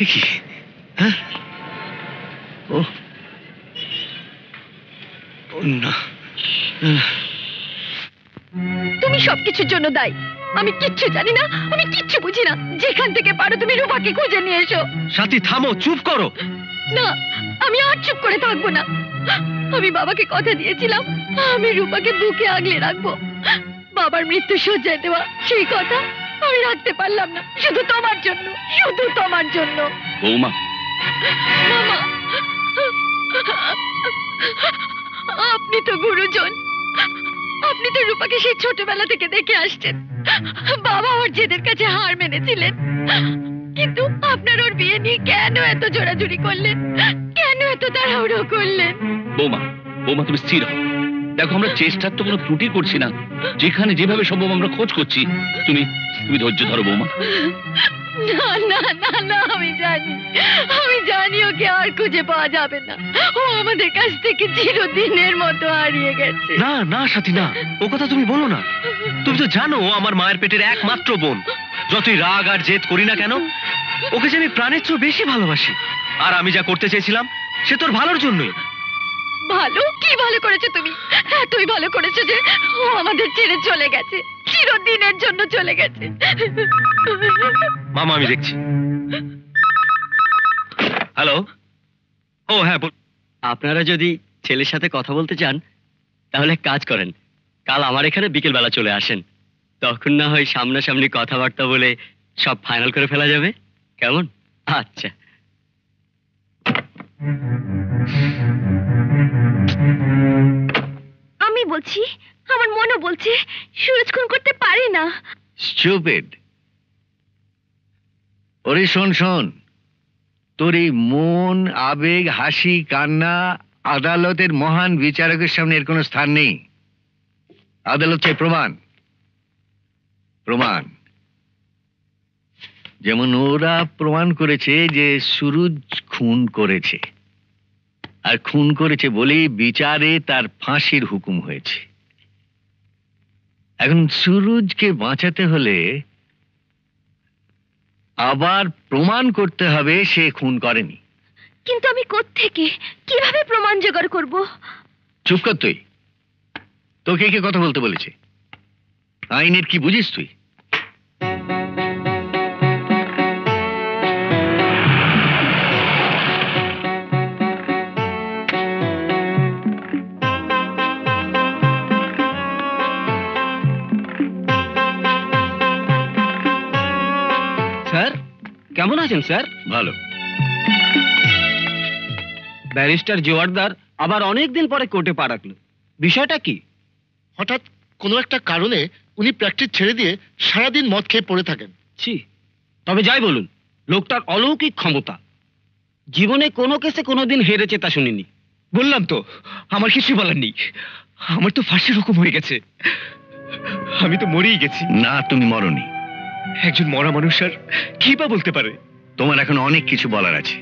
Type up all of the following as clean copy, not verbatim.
কি? হ্যাঁ, ও না, তুমি সবকিছুর জন্য দায়ী। আমি কিচ্ছু জানি না, আমি কিচ্ছু বুঝি না। যেখান থেকে পারো তুমি রূপাকে খুঁজে নিয়ে এসো। সাথী থামো, চুপ করো। না, আমি আর চুপ করে থাকবো না। আমি বাবাকে কথা দিয়েছিলাম আমি রূপাকে বুকে আগলে রাখবো। বাবার মৃত্যু সজ্জায় দেওয়া সেই কথা আমি রাখতে পারলাম না, শুধু তোমার জন্য, শুধু তোমার জন্য। বৌমা, মামা, আপনি তো গুরুজন, আপনি তো রূপাকে সেই ছোটবেলা থেকে দেখে আসছেন। বাবা ওর জেদের কাছে হার মেনেছিলেন, কিন্তু আপনার ওর বিয়ে নিয়ে কেন এত জোরাজুরি করলেন, কেন এত তাড়াহুড়ো করলেন? বৌমা, বৌমা তুমি স্থির হও। দেখো, আমরা চেষ্টার তো কোনো ত্রুটি করছি না, যেখানে যেভাবে সম্ভব আমরা খোঁজ করছি। তুমি তুমি ধৈর্য ধরো বৌমা। না না না না, আমি জানি ওকে আর খুঁজে পাওয়া যাবে না। ও আমাদের কাছ থেকে চিরদিনের মতো হারিয়ে গেছে। না না সাথী, না, ও কথা তুমি বলো না। তুমি তো জানো ও আমার মায়ের পেটের একমাত্র বোন। যতই রাগ আর জেদ করি না কেন, ওকে যে আমি প্রাণের চেয়ে বেশি ভালোবাসি। আর আমি যা করতে চেয়েছিলাম সে তোর ভালোর জন্যই। ভালো? কি ভালো করেছো তুমি? এতই ভালো করেছো যে ও আমাদের ছেড়ে চলে গেছে, চিরদিনের জন্য চলে গেছে। মামা, আমি দেখছি। হ্যালো। ও হ্যাঁ, আপনারা যদি ছেলের সাথে কথা বলতে চান তাহলে এক কাজ করেন, কাল আমার এখানে বিকেল বেলা চলে আসেন। তখন না হয় সামনাসামনি কথাবার্তা বলে সব ফাইনাল করে ফেলা যাবে। কেমন? আচ্ছা। আমি বলছি, আমার মনও বলছে সুরজ খুন করতে পারে না। স্টুপিড। ওরে শোন শোন, তোর এই মন, আবেগ, হাসি, কান্না আদালতের মহান বিচারকের সামনে এর কোনো স্থান নেই। আদালত চাই প্রমাণ, প্রমাণ। যেমন ওরা প্রমাণ করেছে যে সুরজ খুন করেছে, আর খুন করেছে বলেই বিচারে তার ফাঁসির হুকুম হয়েছে। এখন সুরজকে বাঁচাতে হলে আবার প্রমাণ করতে হবে সে খুন করেনি। কিন্তু আমি কোত্থেকে, কিভাবে প্রমাণ জোগাড় করব? চুপ কর তুই। তোকে কে কথা বলতে বলেছে? আইনের কি বুঝিস তুই? স্যার কেমন আছেন স্যার? ভালো। ব্যারিস্টার জোয়ারদার আবার অনেক দিন পরে কোর্টে পা রাখলো, বিষয়টা কি? হঠাৎ কোনো একটা কারণে উনি প্র্যাকটিস ছেড়ে দিয়ে সারাদিন মদ খেয়ে পড়ে থাকেন। ছি, তবে যাই বলুন, লোকটার অলৌকিক ক্ষমতা। জীবনে কোনো কেসে কোনোদিন হেরেছে তা শুনিনি। বললাম তো, আমার কিছু বলার নেই। আমার তো ফাঁসির হুকুম হয়ে গেছে, আমি তো মরেই গেছি। না, তুমি মরনি। একজন মরা মানুষ আর কি বা বলতে পারে? তোমার এখন অনেক কিছু বলার আছে।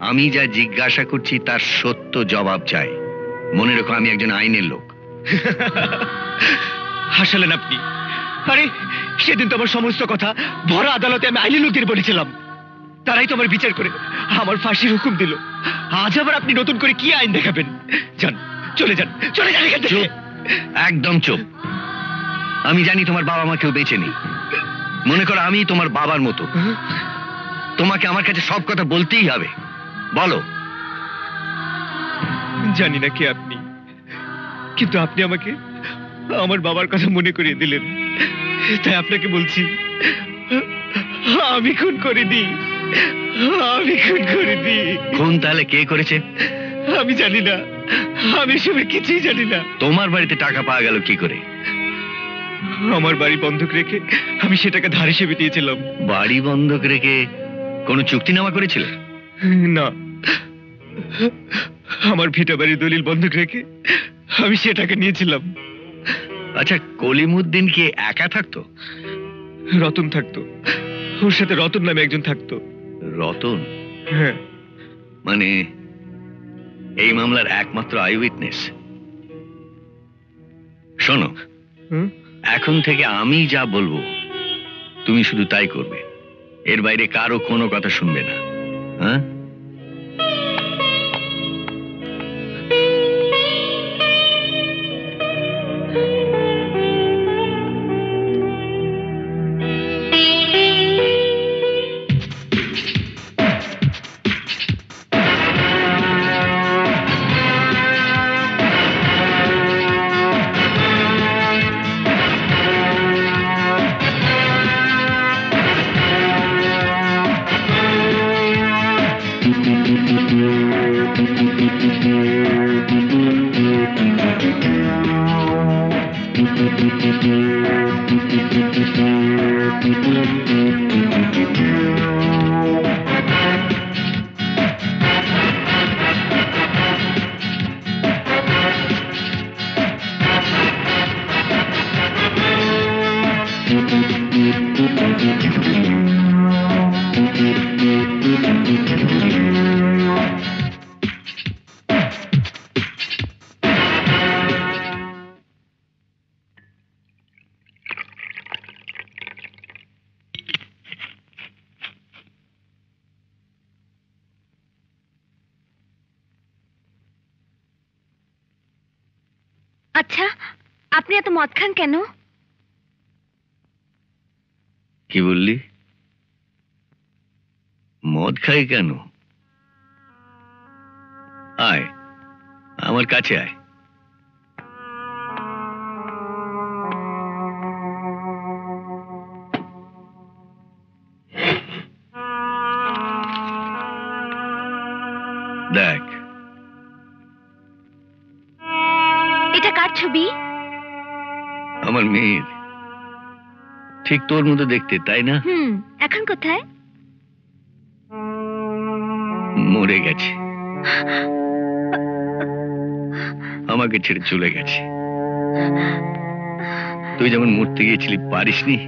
আমি যা জিজ্ঞাসা করছি তার সত্য জবাব চাই। মনে রেখো, আমি একজন আইনের লোক। হাসালেন আপনি। আরে সেদিন তো আমার সমস্ত কথা ভরা আদালতে আমি আইনি লোকদের বলেছিলাম, তারাই তো আমার বিচার করে আমার ফাঁসির হুকুম দিল। আজ আবার আপনি নতুন করে কি আইন দেখাবেন? যান, চলে যান, চলে যান এখান থেকে। চুপ, একদম চুপ। আমি জানি তোমার বাবা মা কেউ বেঁচে নেই। মনে করো আমি তোমার বাবার মতো। তোমাকে আমার কাছে সব কথা বলতেই হবে। বলো। জানি না কে আপনি, কিন্তু আপনি আমাকে আমার বাবার কথা মনে করিয়ে দিলেন, তাই আপনাকে বলছি, আমি খুন করিনি, আমি খুন করিনি। খুন তাহলে কে করেছে? আমি জানি না, আমি সবে কিছুই জানি না। তোমার বাড়িতে টাকা পাওয়া গেল কি করে? আমার বাড়ি বন্ধক রেখে আমি সেটাকে ধার হিসেবে দিয়েছিলাম। বাড়ি বন্ধক রেখে কোনো চুক্তিনামা করেছিল? না, আমার ভিটা বাড়ির দলিল বন্ধক রেখে আমি সেটাকে নিয়েছিলাম। আচ্ছা, কলিমুদ্দিন কি একা থাকতো? রতন থাকতো, ওর সাথে রতন নামে একজন থাকতো। রতন? হ্যাঁ। মানে এই মামলার একমাত্র আই উইটনেস। শোনো, এখন থেকে আমি যা বলবো তুমি শুধু তাই করবে। এর বাইরে কারো কোনো কথা শুনবে না। হ্যাঁ? আচ্ছা, আপনি এত মদ খান কেন? কি বললি? মদ খাই কেন? আয়, আমার কাছে আয়। দেখ, এটা কার ছবি? আমার মেয়ের। ঠিক তোর মতো দেখতে, তাই না? এখন কোথায়? মরে গেছে, আমাকে ছেড়ে চলে গেছে। তুই যেমন মরতে গিয়েছিলি, পারিসনি,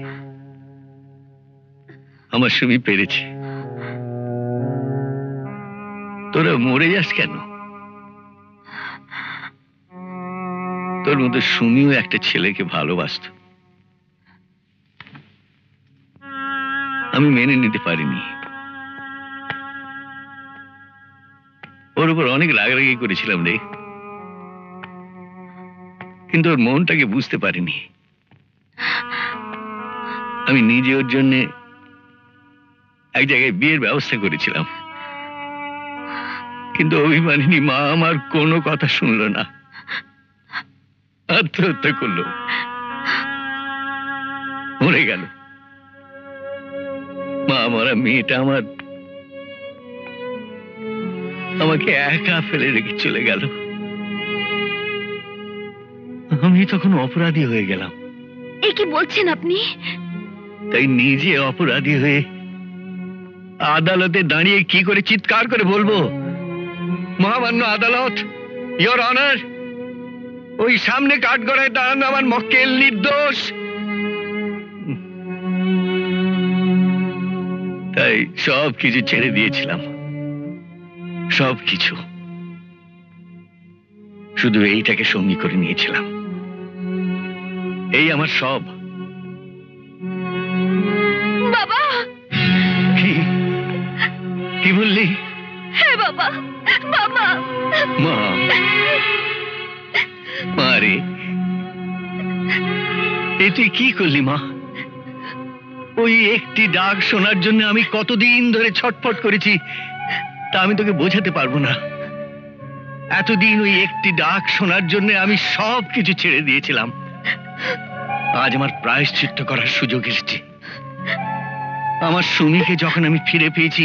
আমার সুমি পেরেছে। তোরা মরে যাস কেন? তোর মতো সুমিও একটা ছেলেকে ভালোবাসত, আমি মেনে নিতে পারিনি। ওর উপর অনেক রাগারাগি করেছিলাম রে, কিন্তু ওর মনটাকে বুঝতে পারিনি। আমি নিজে ওর জন্য এক জায়গায় বিয়ের ব্যবস্থা করেছিলাম, কিন্তু অভিমানিনী মা আমার কোনো কথা শুনলো না, আত্মহত্যা করলো, মরে গেল। মা মরা মেয়েটা আমাকে একা ফেলে রেখে চলে গেল। আমি তখন অপরাধী হয়ে গেলাম। এ কি বলছেন আপনি? তাই নিজে অপরাধী হয়ে আদালতে দাঁড়িয়ে কি করে চিৎকার করে বলবো, মহামান্য আদালত, ইয়োর অনার, ওই সামনে কাঠগড়ায় দাঁড়ানো আমার মক্কেল নির্দোষ। তাই সব কিছু ছেড়ে দিয়েছিলাম, সবকিছু, শুধু এইটাকে সঙ্গী করে নিয়েছিলাম। এই আমার সব। বাবা! কি কি বললি? হ্যাঁ বাবা, বাবা! মা, মা রে, এ তুই কি করলি মা? ওই একটি ডাক শোনার জন্য আমি কতদিন ধরে ছটফট করেছি তা আমি তোকে বোঝাতে পারবো না। এতদিন ওই একটি ডাক শোনার জন্য আমি সব কিছু ছেড়ে দিয়েছিলাম। আজ আমার প্রায়শ্চিত্ত করার সুযোগ এসেছে। আমার সুমিকে যখন আমি ফিরে পেয়েছি,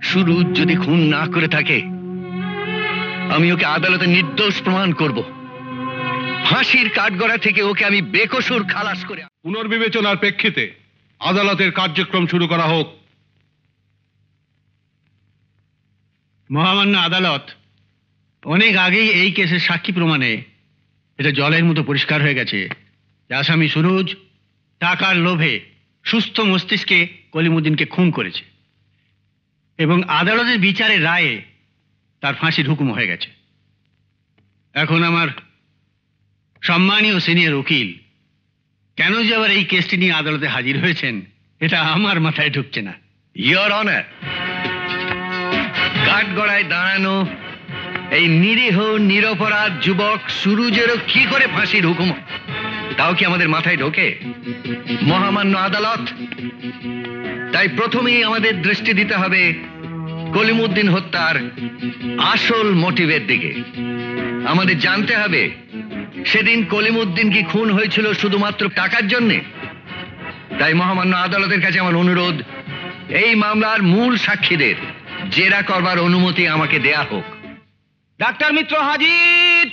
সুরুজ যদি খুন না করে থাকে, আমি ওকে আদালতে নির্দোষ প্রমাণ করব। ফাঁসির কাঠগড়া থেকে ওকে আমি বেকসুর খালাস করে। পুনর্বিবেচনার প্রেক্ষিতে আদালতের কার্যক্রম শুরু করা হোক। মহামান্য আদালত, অনেক আগেই এই কেসের সাক্ষী প্রমাণে এটা জলের মতো পরিষ্কার হয়ে গেছে যে আসামি সুরজ টাকার লোভে সুস্থ মস্তিষ্কে কলিমুদ্দিনকে খুন করেছে এবং আদালতের বিচারের রায়ে তার ফাঁসির হুকুম হয়ে গেছে। এখন আমার সম্মানীয় সিনিয়র উকিল কেন যে আবার এই কেসটি নিয়ে আদালতে হাজির হয়েছেন, এটা আমার মাথায় ঢুকছে না। ইয়োর অনার, কাঠগড়ায় দাঁড়ানো এই নিরীহ নিরপরাধ যুবক সুরুজেরও কি করে ফাঁসির হুকুম, তাও কি আমাদের মাথায় ঢোকে? মহামান্য আদালত, তাই প্রথমেই আমাদের দৃষ্টি দিতে হবে কলিমুদ্দিন হত্যার আসল মোটিভের দিকে। আমাদের জানতে হবে সেদিন কলিমুদ্দিন কি খুন হয়েছিল শুধুমাত্র টাকার জন্যে? তাই মহামান্য আদালতের কাছে আমার অনুরোধ, এই মামলার মূল সাক্ষীদের জেরা করবার অনুমতি আমাকে দেয়া হোক। ডাক্তার মিত্র হাজির।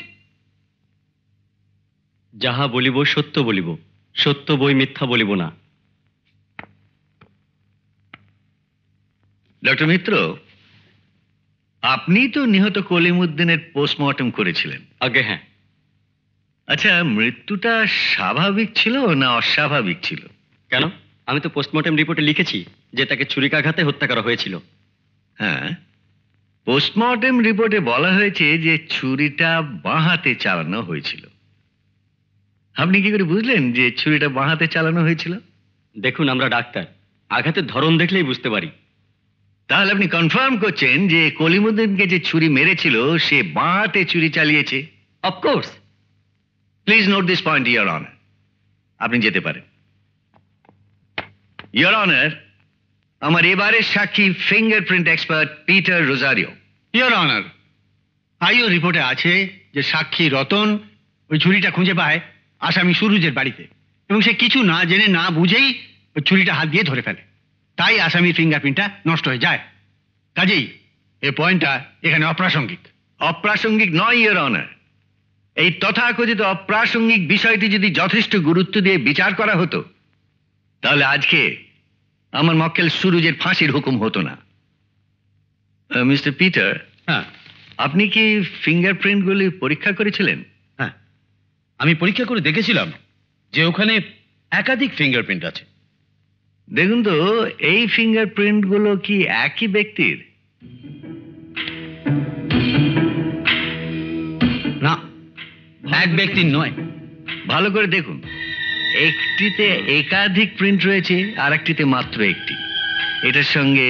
যাহা বলিব সত্য বলিব, সত্য বই মিথ্যা বলিব না। ডক্টর মিত্র, আপনি তো নিহত কলিমুদ্দিনের পোস্টমর্টম করেছিলেন। আগে হ্যাঁ। আচ্ছা, মৃত্যুটা স্বাভাবিক ছিল না অস্বাভাবিক ছিল? কেন? আমি তো পোস্টমর্টম রিপোর্টে লিখেছি যে তাকে ছুরিকাঘাতে হত্যা করা হয়েছিল। হ্যাঁ, পোস্টমর্টম রিপোর্টে বলা হয়েছে যে ছুরিটা বাঁ হাতে চালানো হয়েছিল। আপনি কি করে বুঝলেন যে ছুরিটা বাঁ হাতে চালানো হয়েছিল? দেখুন, আমরা ডাক্তার, আঘাতের ধরন দেখলেই বুঝতে পারি। তাহলে আপনি কনফার্ম করছেন যে কলিমুদ্দিনকে যে ছুরি মেরেছিল সে বাঁ হাতে ছুরি চালিয়েছে? Of course. Please note this point, your honour. আপনি যেতে পারেন। ইয়োর অনার, আমার এবারের সাক্ষী fingerprint expert Peter Rosario. Your honour, IO রিপোর্টে আছে যে সাক্ষী রতন ওই ছুরিটা খুঁজে পায় আসামি সুরুজের বাড়িতে, এবং সে কিছু না জেনে না বুঝেই ওই ছুরিটা হাত দিয়ে ধরে ফেলে। তাই আসামির ফিঙ্গারপ্রিন্টটা নষ্ট হয়ে যায়। কাজেই এই পয়েন্টটা এখানে অপ্রাসঙ্গিক। অপ্রাসঙ্গিক নয় ইয়োর অনার। এই তথাকথিত অপ্রাসঙ্গিক বিষয়টি যদি যথেষ্ট গুরুত্ব দিয়ে বিচার করা হতো তাহলে আজকে আমার মক্কেল সুরুজের ফাঁসির হুকুম হতো না। মিস্টার পিটার, হ্যাঁ আপনি কি ফিঙ্গারপ্রিন্টগুলি পরীক্ষা করেছিলেন? হ্যাঁ, আমি পরীক্ষা করে দেখেছিলাম যে ওখানে একাধিক ফিঙ্গারপ্রিন্ট আছে। দেখুন তো, এই ফিঙ্গারপ্রিন্টগুলো কি একই ব্যক্তির? না, এক ব্যক্তির নয়। ভালো করে দেখুন, একটিতে একাধিক প্রিন্ট রয়েছে আর একটিতে মাত্র একটি। এটার সঙ্গে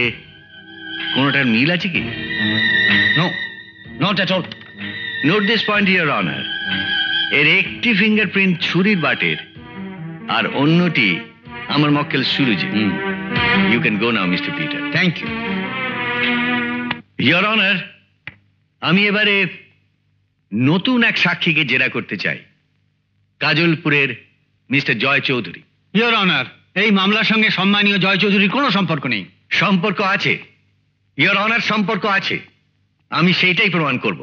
কোনোটার মিল আছে কি? No, not at all. Note this point your honour. এর একটি ফিঙ্গারপ্রিন্ট ছুরির বাটের আর অন্যটি আমার মক্কেল সুরুজের। You can go now mister Peter. Thank you. Your honour, আমি এবারে নতুন এক সাক্ষীকে জেরা করতে চাই, কাজলপুরের mister Joy Chowdhury. Your honour, এই মামলার সঙ্গে সম্মানীয় জয় চৌধুরীর কোনো সম্পর্ক নেই। সম্পর্ক আছে ইয়োর অনার, সম্পর্ক আছে। আমি সেইটাই প্রমাণ করব।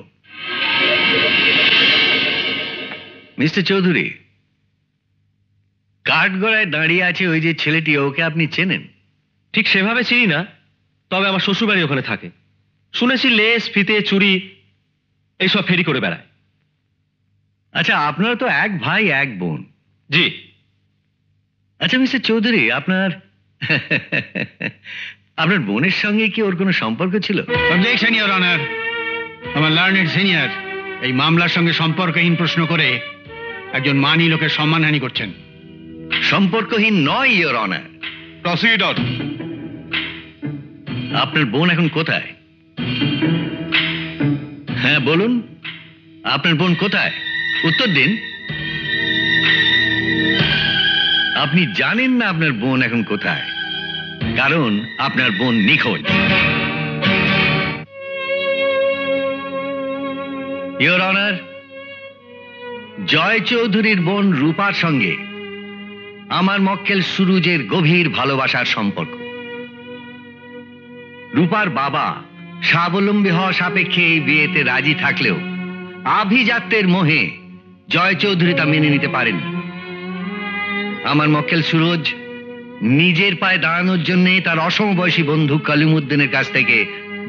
মিস্টার চৌধুরী, কাঠগড়ায় দাঁড়িয়ে আছে ওই যে ছেলেটি, ওকে আপনি চেনেন? ঠিক সেভাবে চিনি না, তবে আমার শ্বশুরবাড়ি ওখানে থাকে। শুনেছি লেস, ফিতে, চুরি এইসব ফেরি করে বেড়ায়। আচ্ছা, আপনারা তো এক ভাই এক বোন। জি। আচ্ছা মিস্টার চৌধুরী, আপনার আপনার বোনের সঙ্গে কি ওর কোনো সম্পর্ক ছিল? Objection your honour. আমার লার্নেড সিনিয়র এই মামলার সঙ্গে সম্পর্কহীন প্রশ্ন করে একজন মানি লোকের সম্মানহানি করছেন। সম্পর্কহীন নয় ইয়োর অনার। Proceed on. আপনার বোন এখন কোথায়? হ্যাঁ বলুন, আপনার বোন কোথায়? উত্তর দিন। আপনি জানেন না আপনার বোন এখন কোথায়, কারণ আপনার বোন নিখোঁজ। ইয়োর অনার, জয় চৌধুরীর বোন রূপার সঙ্গে আমার মক্কেল সুরুজের গভীর ভালোবাসার সম্পর্ক। রূপার বাবা স্বাবলম্বী হওয়া সাপেক্ষে এই বিয়েতে রাজি থাকলেও আভিজাত্যের মোহে জয় চৌধুরী তা মেনে নিতে পারেননি। আমার মক্কেল সুরজ নিজের পায়ে দাঁড়ানোর জন্য তার অসমবয়সী বন্ধু কলিমুদ্দিনের কাছ থেকে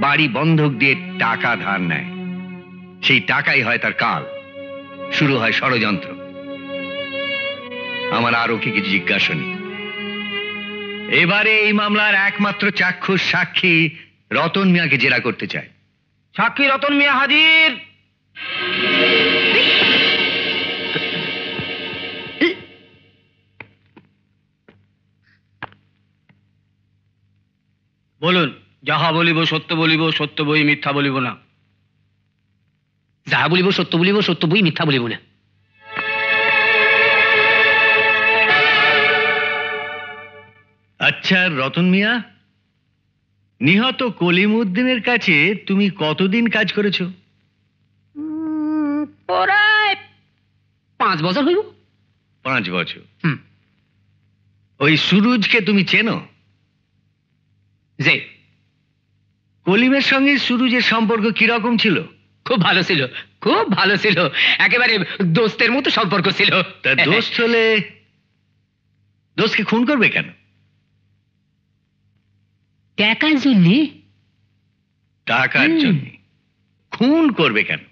বাড়ি বন্ধক দিয়ে টাকা ধার নেয়। সেই টাকাই হয় তার কাল। শুরু হয় ষড়যন্ত্র। আমার আরো কি কিছু জিজ্ঞাসা নেই। এবারে এই মামলার একমাত্র চাক্ষুষ সাক্ষী রতন মিয়াকে জেরা করতে চাই। সাক্ষী রতন মিয়া হাজির। বলুন, যাহা বলিব সত্য বই মিথ্যা বলিব না। যাহা বলিব সত্য বই মিথ্যা বলিব না। আচ্ছা রতন মিয়া, নিহত কলিমউদ্দিনের কাছে তুমি কতদিন কাজ করেছো? প্রায় 5 বছর হইব। 5 বছর। হুম। ওই সুরুজকে তুমি চেনো? যে কলিমের সঙ্গে সুরুজের সম্পর্ক কিরকম ছিল? খুব ভালো ছিল, একেবারে দোস্তের মতো সম্পর্ক ছিল। তা দোস্ত হলে দোস্তকে খুন করবে কেন? টাকার জন্যে। টাকার জন্য খুন করবে কেন?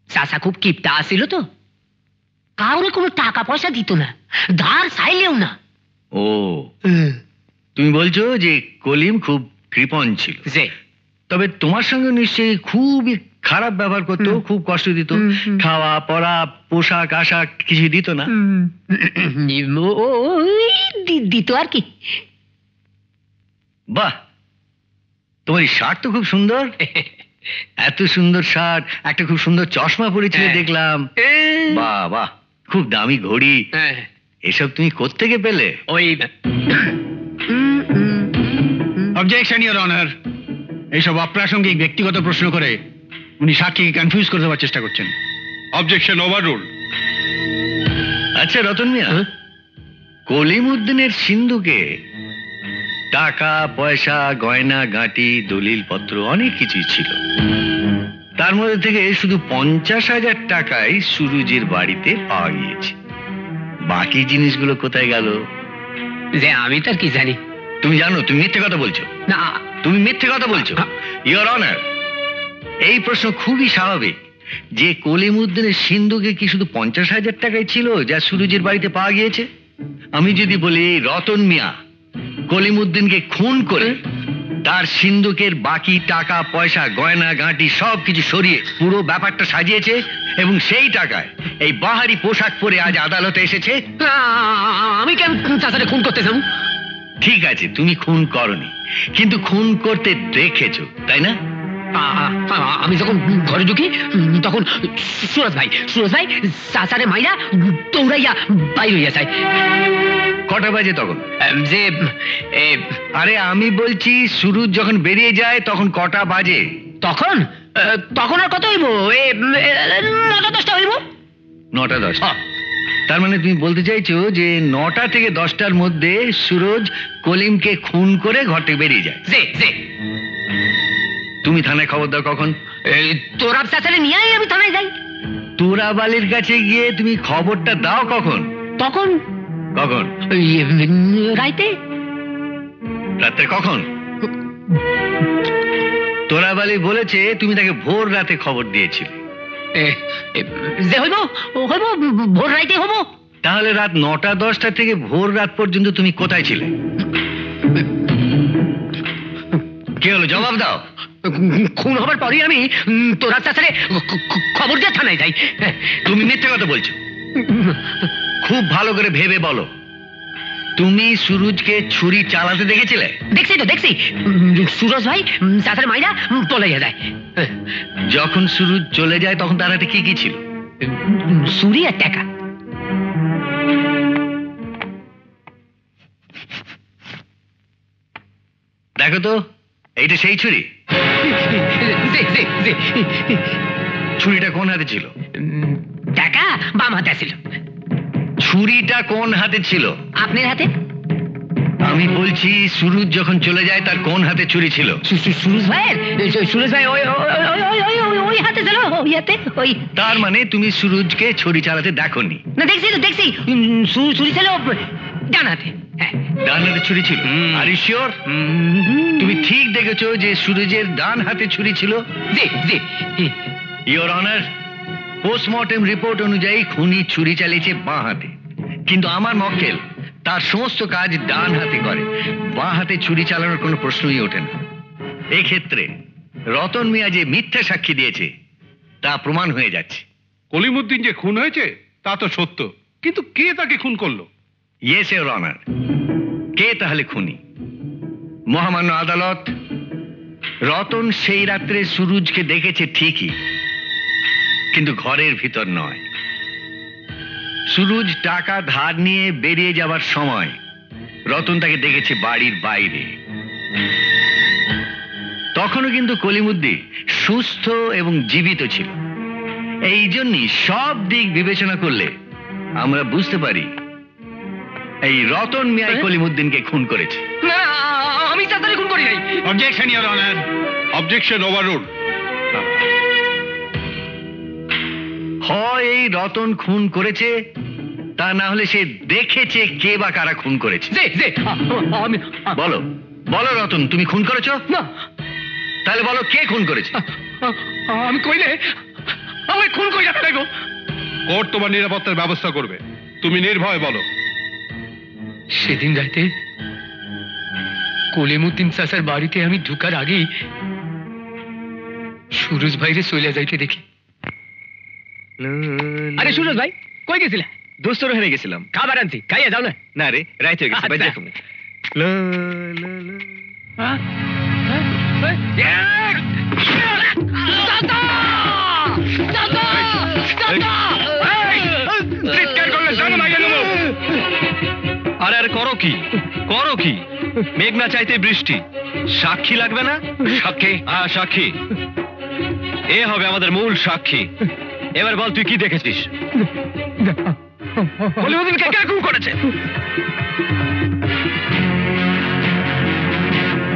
চাচা খুব কিপটা আসিল তো, কাউরে কোনো টাকা পয়সা দিত না, ধার চাইলেও না। ও, তুমি বলছো যে কলিম খুব কৃপণ ছিল। যে তবে তোমার সঙ্গে নিশ্চয়ই খুবই খারাপ ব্যবহার করতো, খুব কষ্ট দিত, খাওয়া পড়া পোশাক আশাক কিছু দিত না? দিত আর কি। বাহ, তোমার এই শার্ট তো খুব সুন্দর। এত সুন্দর শার্ট, একটা খুব সুন্দর চশমা পরেছিলে দেখলাম। বাহ বাহ, খুব দামি ঘড়ি, এসব তুমি কোত্থেকে পেলে? ওই অবজেকশন ইওর অনার, এইসব অপ্রাসঙ্গিক ব্যক্তিগত প্রশ্ন করে উনি সাক্ষীকে কনফিউজ করে দেওয়ার চেষ্টা করছেন। Objection overrule. আচ্ছা রতন মিয়া, কলিমউদ্দিনের সিন্ধুকে টাকা পয়সা গয়না গাঁটি দলিল পত্র অনেক কিছুই ছিল। তার মধ্যে থেকে শুধু 50,000 টাকাই সুরুজের বাড়িতে পাওয়া গিয়েছে। বাকি জিনিসগুলো কোথায় গেল? যে আমি তার কি জানি। তুমি জানো তুমি মিথ্যে কথা বলছো। না, তুমি মিথ্যে কথা বলছো ইওর অনার। এই প্রশ্ন খুবই স্বাভাবিক যে কলিমউদ্দিনের সিন্ধুকে কি শুধু 50,000 টাকাই ছিল যা সুরুজের বাড়িতে পাওয়া গিয়েছে? আমি যদি বলি রতন মিয়া কলিমউদ্দিনকে খুন করে তার সিন্ধুকের বাকি টাকা পয়সা গয়না গাঁটি সবকিছু সরিয়ে পুরো ব্যাপারটা সাজিয়েছে এবং সেই টাকায় এই বাহারি পোশাক পরে আজ আদালতে এসেছে। আমি কেন চাচারে খুন করতে যাব? ঠিক আছে, তুমি খুন করনি, কিন্তু খুন করতে দেখেছো, তাই না? আমি যখন ঘরে ঢুকি তখন সুরজ ভাই চাচারে মাইরা দৌড়াইয়া বাইর হইয়া যায়। কটা বাজে তখন? যে আরে আমি বলছি সুরুজ যখন বেরিয়ে যায় তখন কটা বাজে? তখন আর কত হইব? 9-10টা হইব। 9-10। তার মানে তুমি বলতে চাইছো যে 9টা থেকে 10টার মধ্যে সুরজ কলিমকে খুন করে ঘর থেকে বেরিয়ে যায়। যে তুমি থানায় খবর দাও কখন? তোরাব চাচারে নিয়ে আমি থানায় যাই। তোরাব আলীর কাছে গিয়ে তুমি খবরটা দাও কখন? তখন কখন? রাইতে। রাতে কখন? তোরাব আলী বলেছে তুমি তাকে ভোর রাতে খবর দিয়েছিলে। যে হইব ভোর রাইতে হবো। তাহলে রাত 9টা-10টা থেকে ভোর রাত পর্যন্ত তুমি কোথায় ছিলে? কি হলো, জবাব দাও। খুন হবার পরেই আমি তোরা চাচারে খবর দিয়ে থানায় যাই। তুমি মিথ্যে কথা বলছো। খুব ভালো করে ভেবে বলো, তুমি সুরুজকে ছুরি চালাতে দেখেছিলে? দেখছি সুরজ ভাই চাচারে মাইরা পলাইয়া যায়। যখন সুরুজ চলে যায় তখন তার হাতে কি কি ছিল? ছুরি আর টাকা। দেখো তো, এইটা সেই ছুরি? ছুরিটা কোন হাতে ছিল? টাকা বাম হাতে ছিল। ছুরিটা কোন হাতে ছিল? আপনার হাতে। আমি বলছি সুরুজ যখন চলে যায় তার কোন হাতে ছুরি ছিল? সুরজ ভাই ওই হাতে ছিল। ওই হাতে ওই। তার মানে তুমি সুরুজকে ছুরি চালাতে দেখোনি? না, দেখছি ছুরি ছিল ডান হাতে। ডান হাতে ছুরি ছিল? Are you sure? তুমি ঠিক দেখেছো যে সুরজের ডান হাতে ছুরি ছিল? জি। ইওর অনার, পোস্টমর্টেম রিপোর্ট অনুযায়ী খুনি ছুরি চালিয়েছে বাঁ হাতে, কিন্তু আমার মক্কেল তার সমস্ত কাজ ডান হাতে করে, বাঁ হাতে ছুরি চালানোর কোনো প্রশ্নই ওঠে না। এই ক্ষেত্রে রতন মিয়া যে মিথ্যা সাক্ষী দিয়েছে তা প্রমাণ হয়ে যাচ্ছে। কলিমউদ্দিন যে খুন হয়েছে তা তো সত্য, কিন্তু কে তাকে খুন করলো? ইয়েস ইওর অনার, কে তাহলে খুনি? মহামান্য আদালত, রতন সেই রাত্রে সুরুজকে দেখেছে ঠিকই, কিন্তু ঘরের ভিতর নয়। সুরুজ টাকা ধার নিয়ে বেরিয়ে যাবার সময় রতন তাকে দেখেছে বাড়ির বাইরে। তখনও কিন্তু কলিমুদ্দিন সুস্থ এবং জীবিত ছিল। এই জন্যই সব দিক বিবেচনা করলে আমরা বুঝতে পারি এই রতন মিয়াই কলিমুদ্দিনকে খুন করেছে। না, আমি চাচারে খুন করি নাই। Objection your honour. Objection overrule. হয় এই রতন খুন করেছে, তা না হলে সে দেখেছে কে বা কারা খুন করেছে। আমি বলো বলো রতন, তুমি খুন করেছো? না, তাহলে বলো কে খুন করেছে? আমি কইলে আমি খুন কইরা ফেলাইবো। কোর্ট তোমার নিরাপত্তার ব্যবস্থা করবে, তুমি নির্ভয় বলো। সেদিন রাতে কলিমুদ্দিন চাচার বাড়িতে আমি ঢুকার আগেই সুরজ ভাইরে চলে যাইতে দেখি। আরে সুরজ ভাই, কই গেছিলা? দোস্তর হেরে গেছিলাম। খাবার আনছি, খাইয়া যাও না। না রে, রাইত হয়ে গেছে, বাইরে আচ্ছা। তুমি। হ্যাঁ? চাচা! চাচা! চাচা! চিৎকার করলে জানো মাইয়া নেবো। আরে আর করো কি, করো কি? মেঘ না চাইতে বৃষ্টি। সাক্ষী লাগবে না? সাক্ষী? হ্যাঁ, সাক্ষী। এ হবে আমাদের মূল সাক্ষী। এবার বল, তুই কি দেখেছিস? কলিমুদ্দিনকে কে খুন করেছে?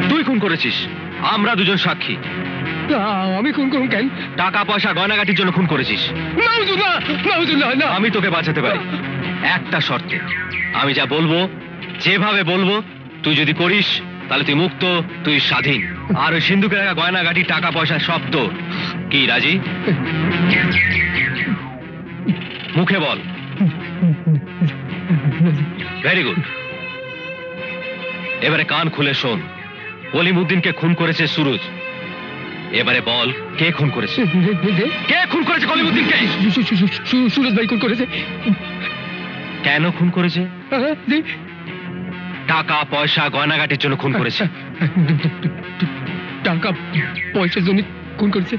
তুই খুন করেছিস। আমরা দুজন সাক্ষী। আমি খুন করুন কেন? টাকা পয়সা গয়নাগাটির জন্য খুন করেছিস। না। আমি তোকে বাঁচাতে পারি একটা শর্তে। আমি যা বলবো, যেভাবে বলবো, তুই যদি করিস তাহলে তুই মুক্ত, তুই স্বাধীন। আর ওই সিন্ধুকের রাখা গয়নাগাটি, টাকা পয়সা সব তোর। কি রাজি? মুখে বল। Very good. এবারে কান খুলে শোন। কলিমুদ্দিনকে খুন করেছে সুরজ। এবারে বল, কে খুন করেছে? কে খুন করেছে কলিমুদ্দিনকে? সুরজ ভাই খুন করেছে। কেন খুন করেছে? টাকা পয়সা গয়নাগাটির জন্য খুন করেছে। টাকা পয়সার জন্য খুন করেছে।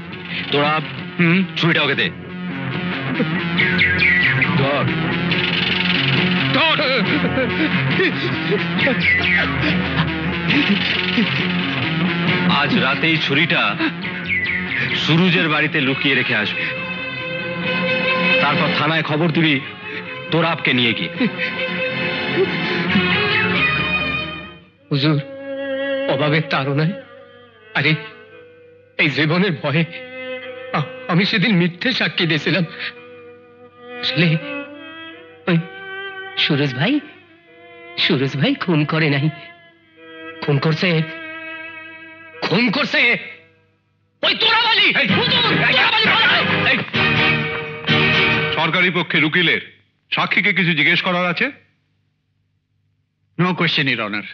তোরা ছুরিটা ওকে দে। ধর। ধর। আজ রাতেই ছুরিটা সুরুজের বাড়িতে লুকিয়ে রেখে আসবে। তারপর থানায় খবর দিবি তোরাবকে নিয়ে গিয়ে। হুজুর, অভাবের তাড়নায়, আরে এই জীবনের ভয়ে আমি সেদিন মিথ্যে সাক্ষী দিয়েছিলাম। আসলে ওই সুরজ ভাই খুন করে নাই। খুন করছে ওই তোরাবালি। সরকারি পক্ষের উকিলের সাক্ষীকে কিছু জিজ্ঞেস করার আছে? No question your honour.